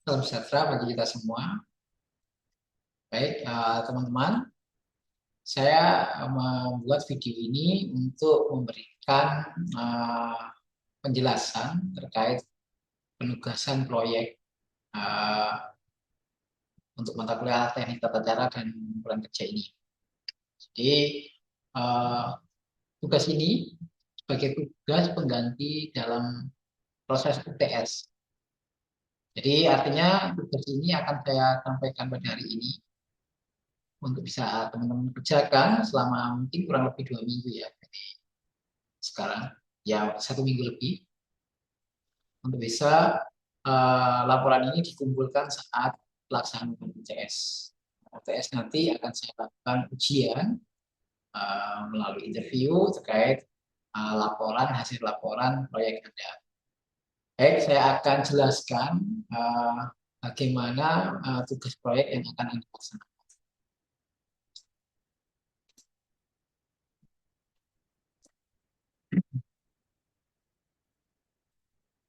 Salam sejahtera bagi kita semua. Baik, teman-teman, saya membuat video ini untuk memberikan penjelasan terkait penugasan proyek uh, untuk mata kuliah teknik tata cara dan pengumpulan kerja ini. Jadi, uh, tugas ini sebagai tugas pengganti dalam proses UTS. Jadi, artinya tugas ini akan saya sampaikan pada hari ini untuk bisa teman-teman kerjakan selama mungkin kurang lebih 2 minggu ya. Jadi sekarang ya 1 minggu lebih untuk bisa laporan ini dikumpulkan saat pelaksanaan UTS. UTS nanti akan saya lakukan ujian melalui interview terkait hasil laporan proyek Anda. Baik, saya akan jelaskan bagaimana tugas proyek yang akan Anda laksanakan.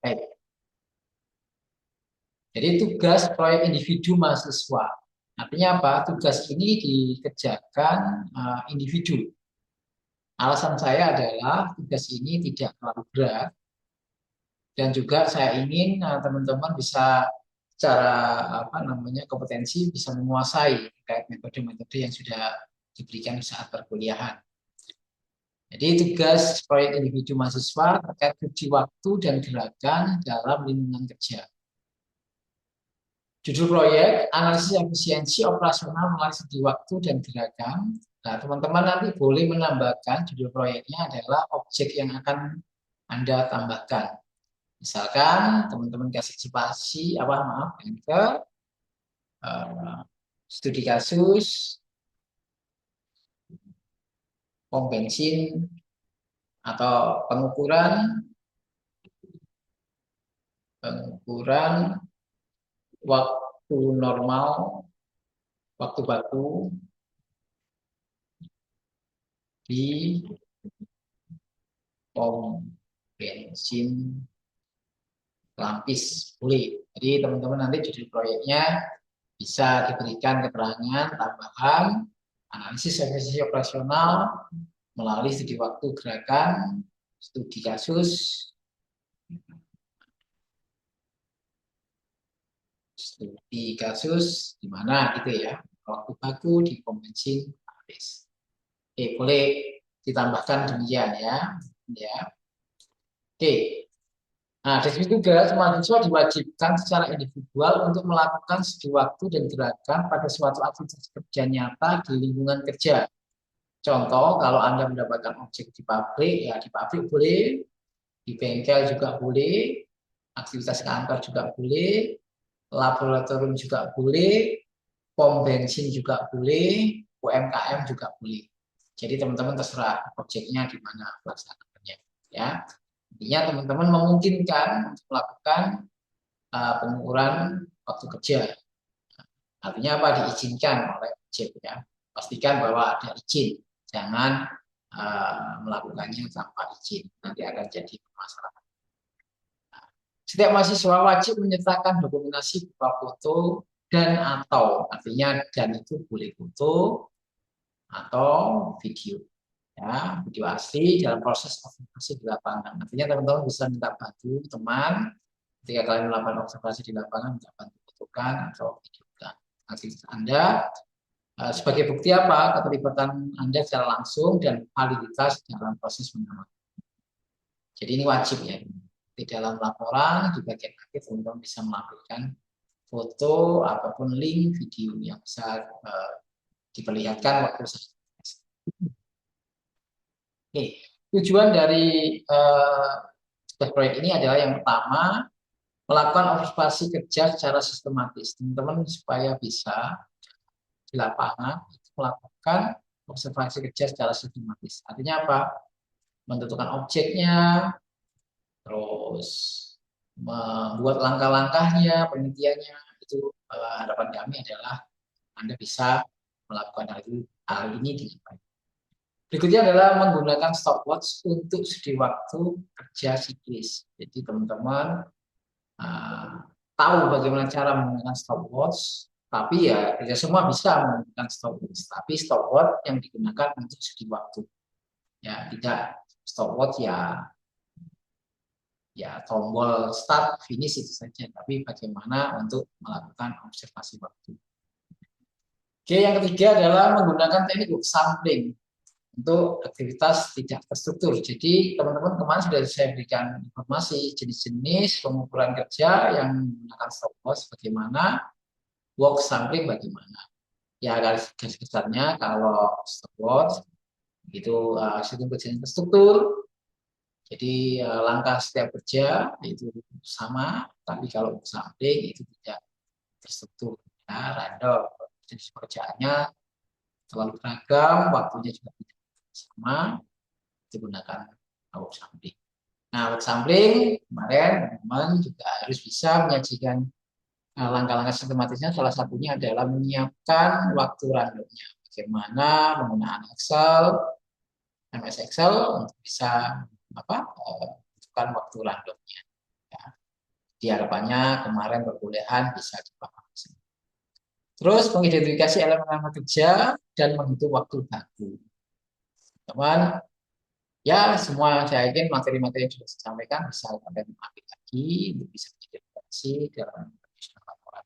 Baik. Jadi tugas proyek individu mahasiswa. Artinya apa? Tugas ini dikerjakan individu. Alasan saya adalah tugas ini tidak terlalu berat dan juga saya ingin teman-teman bisa secara kompetensi bisa menguasai terkait metode-metode yang sudah diberikan saat perkuliahan. Jadi tugas proyek individu mahasiswa terkait bagi waktu dan gerakan dalam lingkungan kerja. Judul proyek, analisis efisiensi operasional melalui segi waktu dan gerakan. Nah, teman-teman nanti boleh menambahkan judul proyeknya adalah objek yang akan Anda tambahkan. Misalkan teman-teman kasih spasi, enter, studi kasus, pom bensin, atau pengukuran waktu normal, waktu baku di pom bensin Lampis, boleh. Jadi teman-teman nanti judul proyeknya bisa diberikan keterangan tambahan analisis efisiensi operasional melalui studi waktu gerakan, studi kasus, di mana gitu ya, waktu baku di pom bensin habis. Oke, boleh ditambahkan demikian ya. Oke. Nah, dari situ juga mahasiswa diwajibkan secara individual untuk melakukan studi waktu dan gerakan pada suatu aktivitas kerja nyata di lingkungan kerja. Contoh, kalau Anda mendapatkan objek di pabrik, ya di pabrik boleh, di bengkel juga boleh, aktivitas kantor juga boleh, laboratorium juga boleh, pom bensin juga boleh, UMKM juga boleh. Jadi teman-teman terserah objeknya di mana pelaksanaannya. Ya, intinya teman-teman memungkinkan untuk melakukan pengukuran waktu kerja. Artinya apa? Diizinkan oleh objek ya. Pastikan bahwa ada izin, jangan melakukannya tanpa izin. Nanti akan jadi masalah. Setiap mahasiswa wajib menyertakan dokumentasi berupa foto dan atau, artinya dan itu boleh foto atau video. Ya, video asli dalam proses observasi di lapangan. Artinya teman-teman bisa minta bantu teman ketika kalian melakukan observasi di lapangan, minta bantu fotokan atau videokan aktivitas Anda sebagai bukti apa? Keterlibatan Anda secara langsung dan validitas dalam proses mengamati. Jadi ini wajib ya. Di dalam laporan, di bagian akhir teman-teman bisa melampirkan foto ataupun link video yang bisa diperlihatkan waktu saat. Oke, tujuan dari proyek ini adalah yang pertama, melakukan observasi kerja secara sistematis. Teman-teman supaya bisa di lapangan melakukan observasi kerja secara sistematis. Artinya apa? Menentukan objeknya, terus membuat langkah-langkahnya, penelitiannya. Itu harapan kami adalah Anda bisa melakukan hal ini dengan baik. Berikutnya adalah menggunakan stopwatch untuk studi waktu kerja siklis. Jadi teman-teman tahu bagaimana cara menggunakan stopwatch, tapi ya tidak semua bisa menggunakan stopwatch. Tapi stopwatch yang digunakan untuk segi waktu. Ya, tidak stopwatch ya tombol start finish itu saja, tapi bagaimana untuk melakukan observasi waktu. Oke, yang ketiga adalah menggunakan teknik sampling untuk aktivitas tidak terstruktur. Jadi teman-teman kemarin sudah saya berikan informasi jenis-jenis pengukuran kerja yang menggunakan stopwatch bagaimana, work sampling bagaimana. Ya garis besarnya kalau stopwatch itu sistem kerja yang terstruktur. Jadi langkah setiap kerja itu sama, tapi kalau work sampling itu tidak terstruktur, ya, random. Jenis pekerjaannya terlalu beragam, waktunya juga tidak sama, digunakan work sampling. Nah, work sampling kemarin teman-teman juga harus bisa menyajikan langkah-langkah sistematisnya. Salah satunya adalah menyiapkan waktu randomnya. Bagaimana menggunakan Excel, MS Excel untuk bisa menentukan waktu randomnya. Ya. Di harapannya kemarin perkuliahan bisa dipahami. Terus mengidentifikasi elemen-elemen kerja dan menghitung waktu baku. Teman, ya semua saya yakin materi-materi yang sudah saya sampaikan bisa kalian ambil lagi untuk bisa diidentifikasi dalam penyusunan laporan.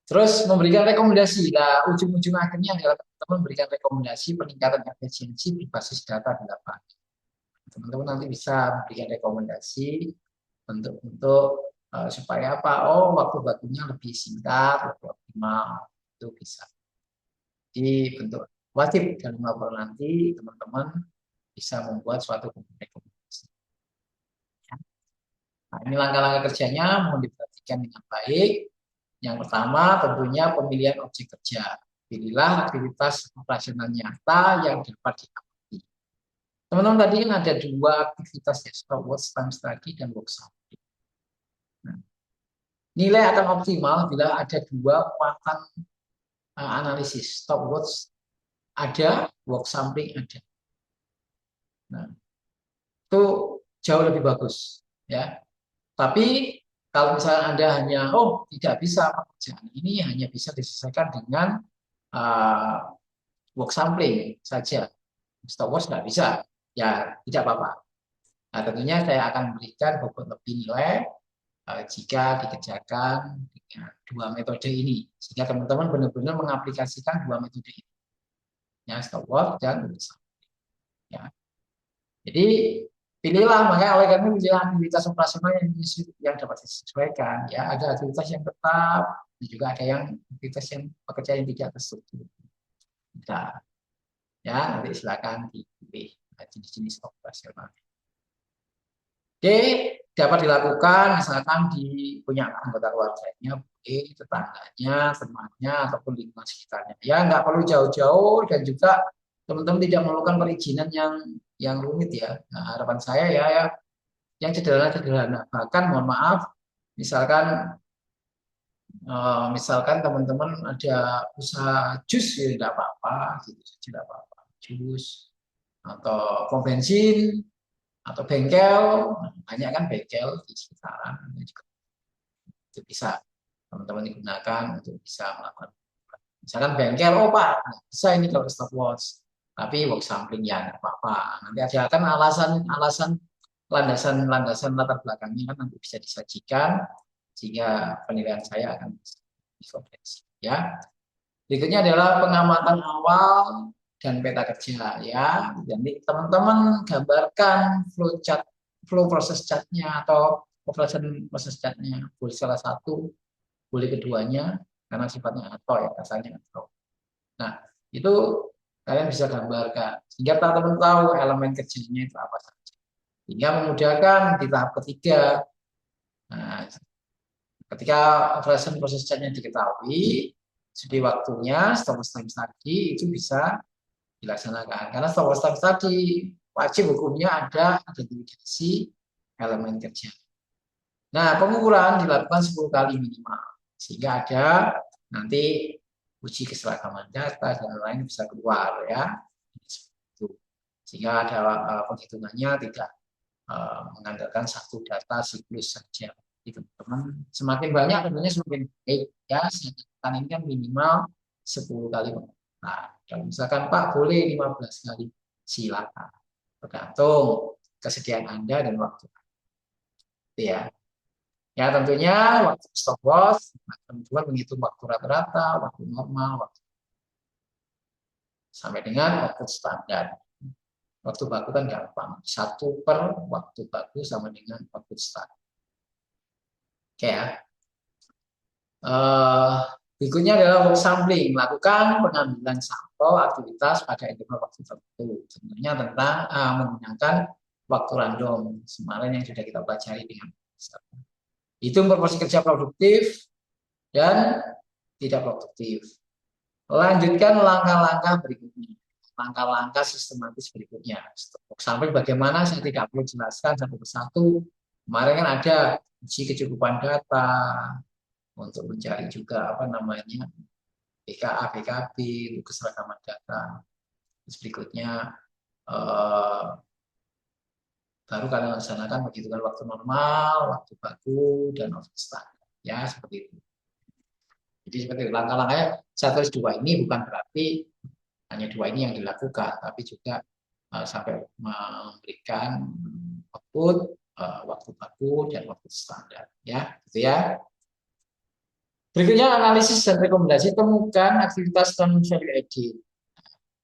Terus memberikan rekomendasi. Nah, ujung-ujung akhirnya adalah teman-teman memberikan rekomendasi peningkatan efisiensi berbasis data di lapangan. Teman-teman nanti bisa memberikan rekomendasi untuk supaya apa? Oh, waktu bakunya lebih singkat, lebih optimal. Itu bisa. Jadi bentuk wajib dalam laporan nanti teman-teman bisa membuat suatu rekomendasi. Nah, ini langkah-langkah kerjanya mohon diperhatikan dengan baik. Yang pertama tentunya pemilihan objek kerja. Pilihlah aktivitas operasional nyata yang dapat diamati. Teman-teman tadi kan ada dua aktivitas ya, stopwatch, time study, dan work sampling. Nah, nilai akan optimal bila ada dua muatan analisis, stopwatch ada, work sampling ada. Nah, itu jauh lebih bagus ya. Tapi kalau misalnya Anda hanya tidak bisa pekerjaan ini hanya bisa diselesaikan dengan work sampling saja, stopwatch nggak bisa, ya tidak apa-apa. Nah, tentunya saya akan berikan bobot lebih nilai jika dikerjakan dengan dua metode ini, sehingga teman-teman benar-benar mengaplikasikan dua metode ini, ya stopwatch dan work sampling. Ya. Jadi pilihlah, makanya oleh karena pilihlah aktivitas operasional yang dapat disesuaikan. Ya, ada aktivitas yang tetap, dan juga ada yang aktivitas yang pekerjaan yang tidak terstruktur. Nah, ya nanti silakan dipilih jenis-jenis operasional. Oke, dapat dilakukan misalkan di punya anggota keluarganya, tetangganya, temannya, ataupun lingkungan sekitarnya. Ya, nggak perlu jauh-jauh dan juga teman-teman tidak memerlukan perizinan yang rumit ya. Nah, harapan saya ya yang sederhana-sederhana. Bahkan mohon maaf, misalkan teman-teman ada usaha jus ya tidak apa-apa, gitu tidak apa-apa. Jus atau pom bensin atau bengkel, banyak kan bengkel di sekitaran itu bisa teman-teman digunakan untuk bisa melakukan. Misalkan bengkel, Pak, bisa ini kalau stopwatch, tapi work sampling ya nggak apa-apa. Nanti ada kan alasan landasan latar belakangnya kan nanti bisa disajikan sehingga penilaian saya akan dikomprehensif ya. Berikutnya adalah pengamatan awal dan peta kerja ya. Jadi teman-teman gambarkan flow proses catnya atau operation proses catnya. Boleh salah satu, boleh keduanya karena sifatnya atau ya rasanya atau. Nah, itu kalian bisa gambarkan sehingga teman-teman tahu elemen kerjanya itu apa saja. Sehingga memudahkan di tahap ketiga. Nah, ketika operation proses catnya diketahui, sedi waktunya stopwatch time tadi itu bisa dilaksanakan. Karena stopwatch time tadi wajib hukumnya ada identifikasi elemen kerja. Nah, pengukuran dilakukan 10 kali minimal. Sehingga ada nanti uji keseragaman data dan lain-lain bisa keluar ya. Sehingga ada penghitungannya tidak mengandalkan satu data siklus saja. Itu teman semakin banyak tentunya semakin baik ya. Catatan ini kan minimal 10 kali. Nah, kalau misalkan Pak boleh 15 kali, silakan. Tergantung kesediaan Anda dan waktu. Ya. Ya tentunya waktu stopwatch, teman-teman menghitung waktu rata-rata, waktu normal, waktu sampai dengan waktu standar. Waktu baku kan gampang. 1/waktu baku sama dengan waktu standar. Oke ya. Eh, Berikutnya adalah work sampling. Lakukan pengambilan sampel aktivitas pada interval waktu tertentu. Tentunya tentang menggunakan waktu random. Kemarin yang sudah kita pelajari dengan hitung proporsi kerja produktif dan tidak produktif. Lanjutkan langkah-langkah berikutnya. Langkah-langkah sistematis berikutnya. Sampai bagaimana saya tidak perlu jelaskan satu persatu. Kemarin kan ada uji kecukupan data untuk mencari juga apa namanya BKA, BKB, keseragaman data. Terus berikutnya eh, baru kalian laksanakan begitu kan waktu normal, waktu baku, dan waktu standar. Ya seperti itu. Jadi seperti langkah-langkahnya saya tulis dua ini bukan berarti hanya dua ini yang dilakukan, tapi juga sampai memberikan output waktu baku dan waktu standar. Ya, gitu ya. Berikutnya analisis dan rekomendasi, temukan aktivitas non value added.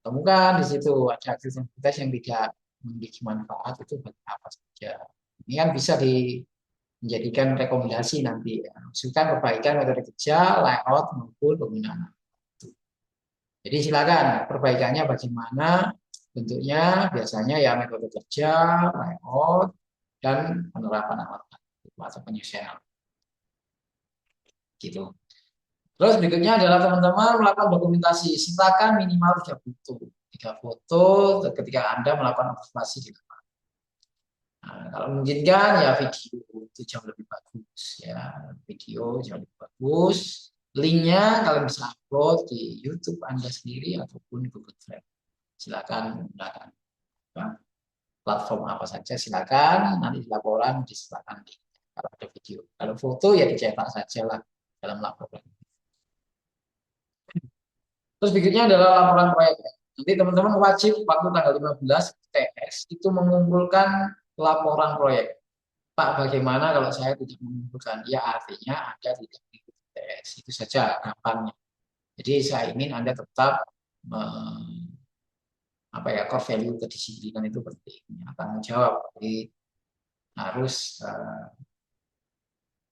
Temukan di situ ada aktivitas yang tidak memiliki manfaat itu bagi apa saja. Ini kan bisa menjadikan rekomendasi nanti. Maksudkan perbaikan metode kerja, layout maupun penggunaan. Jadi silakan perbaikannya bagaimana bentuknya, biasanya ya metode kerja, layout, dan penerapan alat atau penyesuaian gitu. Terus berikutnya adalah teman-teman melakukan dokumentasi. Sertakan minimal 3 foto. 3 foto ketika Anda melakukan observasi di lapangan. Nah, kalau memungkinkan ya video itu jauh lebih bagus ya. Video jauh lebih bagus. Linknya kalian bisa upload di YouTube Anda sendiri ataupun Google Drive. Silakan menggunakan platform apa saja silakan. Nanti di laporan disertakan kalau ada video. Kalau foto ya dicetak saja lah dalam laporan. Terus berikutnya adalah laporan proyek. Nanti teman-teman wajib waktu tanggal 15 TS itu mengumpulkan laporan proyek. Pak, bagaimana kalau saya tidak mengumpulkan? Ya artinya Anda tidak mengikuti TS. Itu saja gampangnya. Jadi saya ingin Anda tetap apa ya core value kedisiplinan itu penting. Tanggung jawab. Jadi harus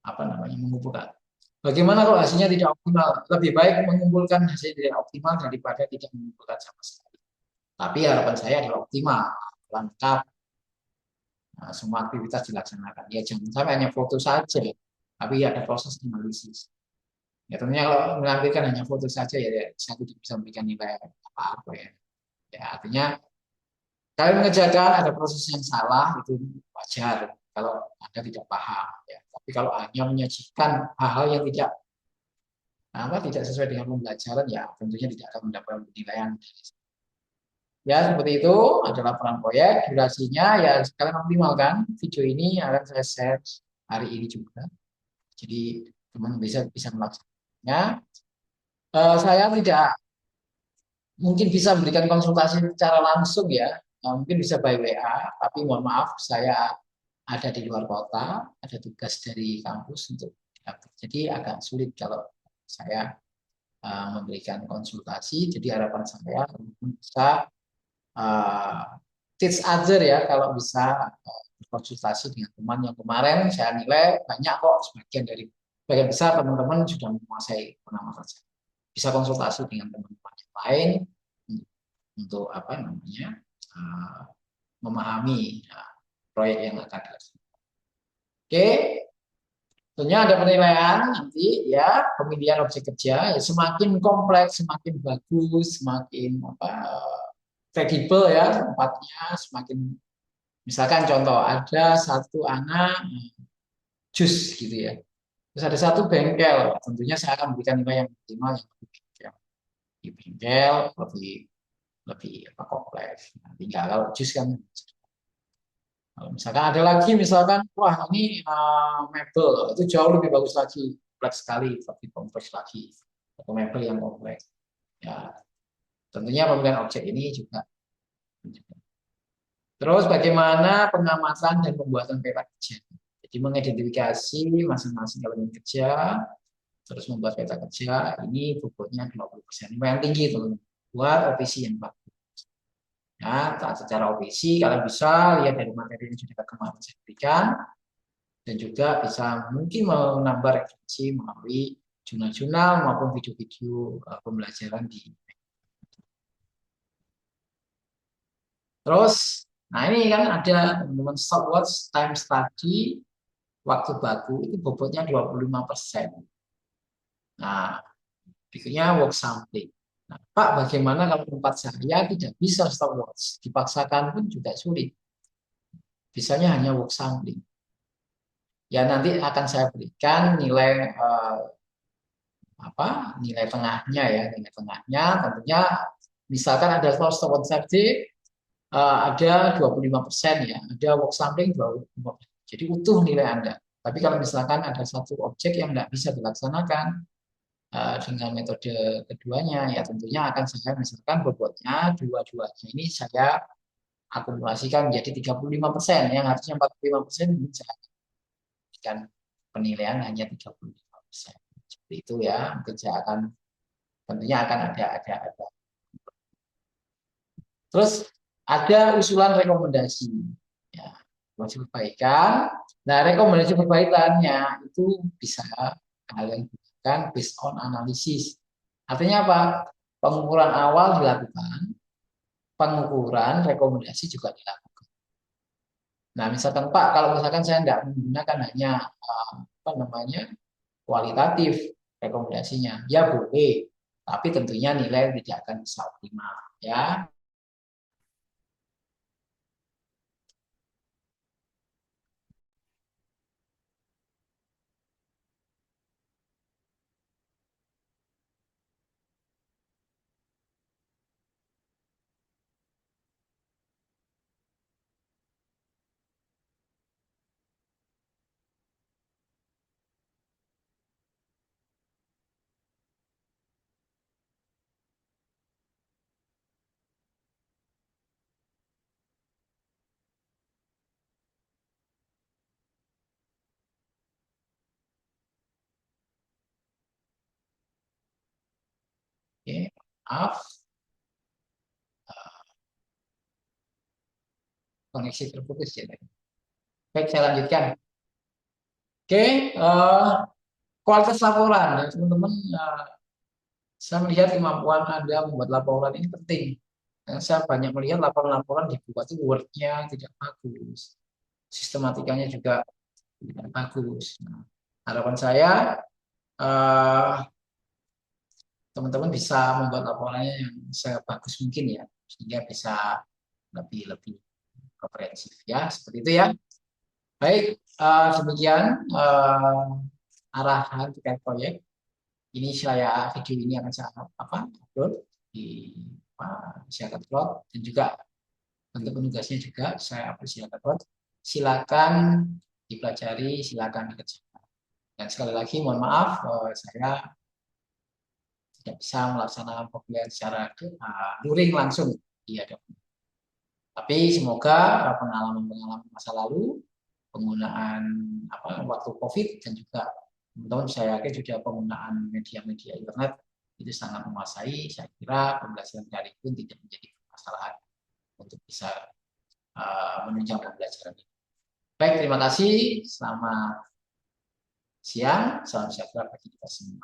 apa namanya mengumpulkan. Bagaimana kalau hasilnya tidak optimal? Lebih baik mengumpulkan hasil tidak optimal daripada tidak mengumpulkan sama sekali. Tapi harapan saya adalah optimal, lengkap, semua aktivitas dilaksanakan. Ya jangan sampai hanya foto saja, tapi ada proses analisis. Ya tentunya kalau menampilkan hanya foto saja ya saya tidak bisa memberikan nilai apa-apa ya. Ya artinya kalian mengerjakan ada proses yang salah itu wajar kalau Anda tidak paham. Ya. Tapi kalau hanya menyajikan hal-hal yang tidak sesuai dengan pembelajaran ya tentunya tidak akan mendapatkan penilaian. Ya, seperti itu ada laporan proyek, durasinya ya sekalian optimal kan. Video ini akan saya share hari ini juga. Jadi teman bisa bisa melaksanakannya. Saya tidak mungkin bisa memberikan konsultasi secara langsung ya. Mungkin bisa by WA, tapi mohon maaf saya ada di luar kota, ada tugas dari kampus untuk jadi agak sulit kalau saya memberikan konsultasi. Jadi harapan saya bisa teach other ya kalau bisa berkonsultasi dengan teman yang kemarin saya nilai banyak kok sebagian besar teman-teman sudah menguasai pengamatan saya. Bisa konsultasi dengan teman-teman yang lain untuk apa namanya memahami proyek yang akan dilaksanakan. Oke, tentunya ada penilaian nanti ya pemilihan objek kerja ya, semakin kompleks semakin bagus semakin kredibel ya tempatnya semakin misalkan contoh ada satu anak jus gitu ya terus ada satu bengkel tentunya saya akan berikan nilai yang optimal yang bengkel di bengkel lebih lebih kompleks nah, tinggal kalau jus kan Kalau misalkan ada lagi, misalkan, wah ini mebel, itu jauh lebih bagus lagi, kompleks sekali, lebih kompleks lagi, atau mebel yang kompleks. Ya, tentunya pemilihan objek ini juga. Terus bagaimana pengamatan dan pembuatan peta kerja. Jadi mengidentifikasi masing-masing elemen kerja, terus membuat peta kerja, ini bobotnya 20%. Yang tinggi itu, buat OPC yang bagus. Ya, secara OPC kalian bisa lihat dari materi yang sudah kemarin saya berikan, dan juga bisa mungkin menambah referensi melalui jurnal-jurnal maupun video-video pembelajaran di. Terus, nah ini kan ada teman-teman stopwatch time study waktu baku itu bobotnya 25%. Nah, berikutnya work sampling. Nah, Pak, bagaimana kalau tempat saya tidak bisa stopwatch? Dipaksakan pun juga sulit. Bisanya hanya work sampling. Ya nanti akan saya berikan nilai nilai tengahnya ya, nilai tengahnya tentunya misalkan ada stopwatch subject ada 25% ya, ada work sampling 25%. Jadi utuh nilai Anda. Tapi kalau misalkan ada satu objek yang nggak bisa dilaksanakan dengan metode keduanya, ya tentunya akan saya misalkan bobotnya dua-duanya ini saya akumulasikan menjadi 35%, yang harusnya 45%, ini saya berikan penilaian hanya 35%. Seperti itu ya, mungkin saya akan tentunya akan ada. Terus ada usulan rekomendasi. Ya, rekomendasi perbaikan. Nah, rekomendasi perbaikannya itu bisa kalian gunakan based on analisis. Artinya apa? Pengukuran awal dilakukan, pengukuran rekomendasi juga dilakukan. Nah, misalkan Pak, kalau misalkan saya tidak menggunakan hanya apa namanya kualitatif rekomendasinya, ya boleh, tapi tentunya nilai tidak akan bisa optimal, ya. Oke, maaf, koneksi terputus ya. Baik, saya lanjutkan. Oke, kualitas laporan ya teman-teman. Saya melihat kemampuan Anda membuat laporan ini penting. Saya banyak melihat laporan-laporan dibuat itu wordnya tidak bagus, sistematikanya juga tidak bagus. Nah, harapan saya eh, teman-teman bisa membuat laporannya yang sebagus mungkin ya, sehingga bisa lebih lebih komprehensif ya, seperti itu ya. Baik, demikian arahan terkait proyek. Ini saya video ini akan saya upload di masyarakat upload, dan juga untuk penugasnya juga saya silakan upload. Silakan dipelajari, silakan dikerjakan. Dan sekali lagi mohon maaf saya tidak bisa melaksanakan pembelajaran secara luring langsung di hadapan. Tapi semoga pengalaman-pengalaman masa lalu, penggunaan waktu COVID, dan juga teman-teman saya yakin juga penggunaan media-media internet itu sangat menguasai. Saya kira pembelajaran daring pun tidak menjadi permasalahan untuk bisa menunjang pembelajaran ini. Baik, terima kasih. Selamat siang. Salam sejahtera bagi kita semua.